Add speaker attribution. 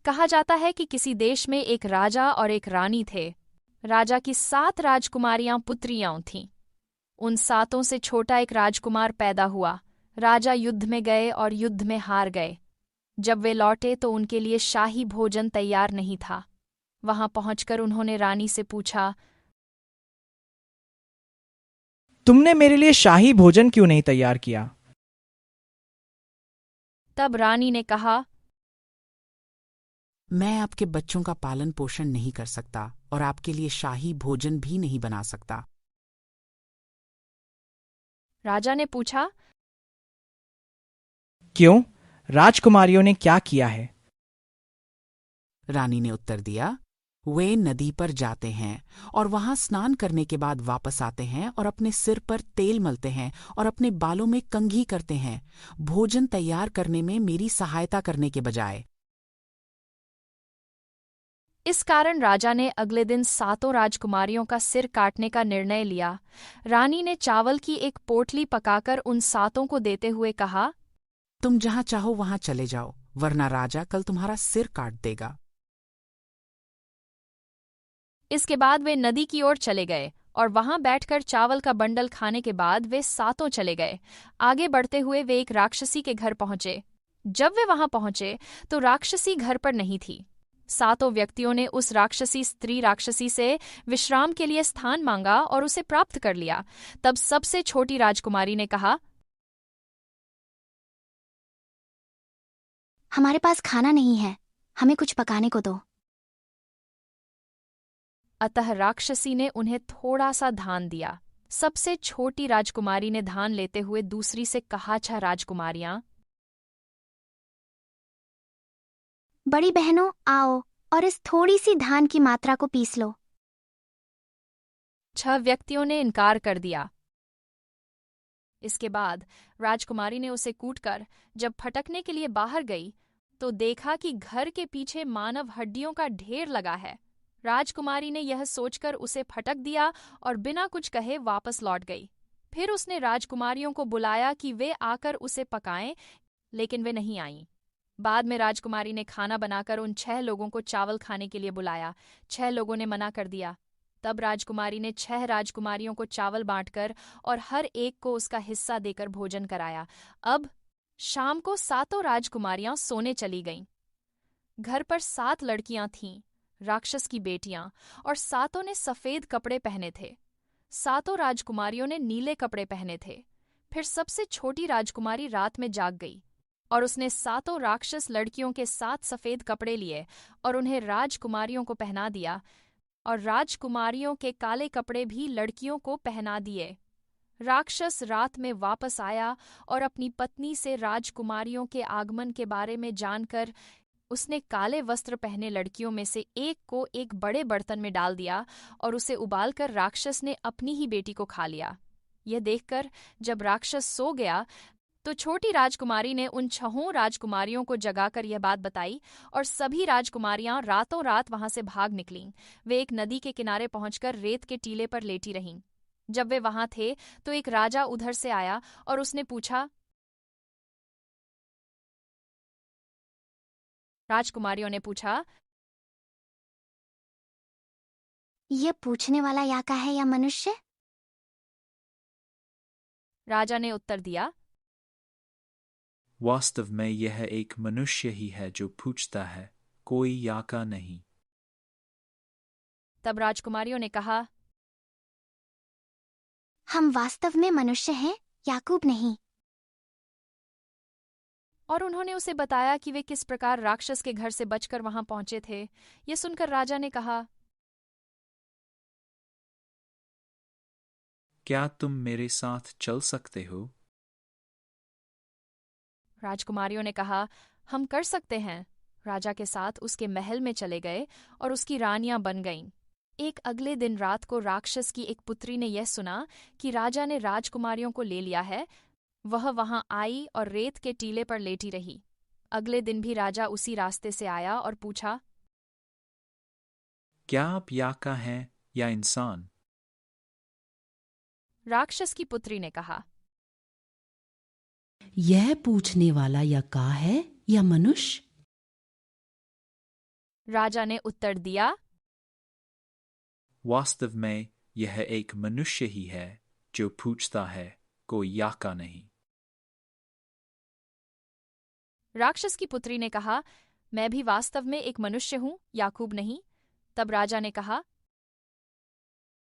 Speaker 1: कहा जाता है कि किसी देश में एक राजा और एक रानी थे। राजा की 7 राजकुमारियां पुत्रियां थीं। उन 7 से छोटा एक राजकुमार पैदा हुआ। राजा युद्ध में गए और युद्ध में हार गए। जब वे लौटे तो उनके लिए शाही भोजन तैयार नहीं था। वहां पहुंचकर उन्होंने रानी से पूछा,
Speaker 2: तुमने मेरे लिए शाही भोजन क्यों नहीं तैयार किया?
Speaker 1: तब रानी ने कहा,
Speaker 3: मैं आपके बच्चों का पालन पोषण नहीं कर सकता और आपके लिए शाही भोजन भी नहीं बना सकता।
Speaker 1: राजा ने पूछा,
Speaker 2: क्यों? राजकुमारियों ने क्या किया है?
Speaker 3: रानी ने उत्तर दिया, वे नदी पर जाते हैं और वहां स्नान करने के बाद वापस आते हैं और अपने सिर पर तेल मलते हैं और अपने बालों में कंघी करते हैं, भोजन तैयार करने में मेरी सहायता करने के बजाय।
Speaker 1: इस कारण राजा ने अगले दिन 7 राजकुमारियों का सिर काटने का निर्णय लिया। रानी ने चावल की एक पोटली पकाकर उन 7 को देते हुए कहा,
Speaker 3: तुम जहां चाहो वहां चले जाओ, वरना राजा कल तुम्हारा सिर काट देगा।
Speaker 1: इसके बाद वे नदी की ओर चले गए और वहां बैठकर चावल का बंडल खाने के बाद वे 7 चले गए। आगे बढ़ते हुए वे एक राक्षसी के घर पहुंचे। जब वे वहां पहुंचे तो राक्षसी घर पर नहीं थी। 7 व्यक्तियों ने उस स्त्री राक्षसी से विश्राम के लिए स्थान मांगा और उसे प्राप्त कर लिया। तब सबसे छोटी राजकुमारी ने कहा,
Speaker 4: हमारे पास खाना नहीं है, हमें कुछ पकाने को दो।
Speaker 1: अतः राक्षसी ने उन्हें थोड़ा सा धान दिया। सबसे छोटी राजकुमारी ने धान लेते हुए दूसरी से कहा, 6 राजकुमारियां,
Speaker 4: बड़ी बहनों, आओ और इस थोड़ी सी धान की मात्रा को पीस लो।
Speaker 1: 6 व्यक्तियों ने इनकार कर दिया। इसके बाद राजकुमारी ने उसे कूटकर जब फटकने के लिए बाहर गई तो देखा कि घर के पीछे मानव हड्डियों का ढेर लगा है। राजकुमारी ने यह सोचकर उसे फटक दिया और बिना कुछ कहे वापस लौट गई। फिर उसने राजकुमारियों को बुलाया कि वे आकर उसे पकाएं, लेकिन वे नहीं आईं। बाद में राजकुमारी ने खाना बनाकर उन 6 लोगों को चावल खाने के लिए बुलाया। 6 लोगों ने मना कर दिया। तब राजकुमारी ने 6 राजकुमारियों को चावल बांटकर और हर एक को उसका हिस्सा देकर भोजन कराया। अब शाम को 7 राजकुमारियां सोने चली गईं। घर पर 7 लड़कियां थीं, राक्षस की बेटियां, और 7 ने सफेद कपड़े पहने थे। 7 राजकुमारियों ने नीले कपड़े पहने थे। फिर सबसे छोटी राजकुमारी रात में जाग गई और उसने 7 राक्षस लड़कियों के 7 सफेद कपड़े लिए और उन्हें राजकुमारियों को पहना दिया, और राजकुमारियों के काले कपड़े भी लड़कियों को पहना दिए। राक्षस रात में वापस आया और अपनी पत्नी से राजकुमारियों के आगमन के बारे में जानकर उसने काले वस्त्र पहने लड़कियों में से एक को एक बड़े बर्तन में डाल दिया और उसे उबालकर राक्षस ने अपनी ही बेटी को खा लिया। यह देखकर जब राक्षस सो गया तो छोटी राजकुमारी ने उन 6 राजकुमारियों को जगाकर यह बात बताई और सभी राजकुमारियां रातों रात वहां से भाग निकलीं। वे एक नदी के किनारे पहुंचकर रेत के टीले पर लेटी रहीं। जब वे वहां थे तो एक राजा उधर से आया और उसने पूछा, राजकुमारियों ने पूछा,
Speaker 4: ये पूछने वाला या का है या मनुष्य?
Speaker 1: राजा ने उत्तर दिया,
Speaker 5: वास्तव में यह एक मनुष्य ही है जो पूछता है, कोई याका नहीं।
Speaker 1: तब राजकुमारियों ने कहा,
Speaker 4: हम वास्तव में मनुष्य हैं, याकूब नहीं।
Speaker 1: और उन्होंने उसे बताया कि वे किस प्रकार राक्षस के घर से बचकर वहां पहुंचे थे। यह सुनकर राजा ने कहा,
Speaker 5: क्या तुम मेरे साथ चल सकते हो?
Speaker 1: राजकुमारियों ने कहा, हम कर सकते हैं। राजा के साथ उसके महल में चले गए और उसकी रानियां बन गईं। एक अगले दिन रात को राक्षस की एक पुत्री ने यह सुना कि राजा ने राजकुमारियों को ले लिया है। वह वहां आई और रेत के टीले पर लेटी रही। अगले दिन भी राजा उसी रास्ते से आया और पूछा,
Speaker 5: क्या आप याका हैं या इंसान?
Speaker 1: राक्षस की पुत्री ने कहा,
Speaker 6: यह पूछने वाला या का है या मनुष्य?
Speaker 1: राजा ने उत्तर दिया।
Speaker 5: वास्तव में यह एक मनुष्य ही है जो पूछता है, कोई याका नहीं।
Speaker 1: राक्षस की पुत्री ने कहा, मैं भी वास्तव में एक मनुष्य हूँ, याकूब नहीं। तब राजा ने कहा,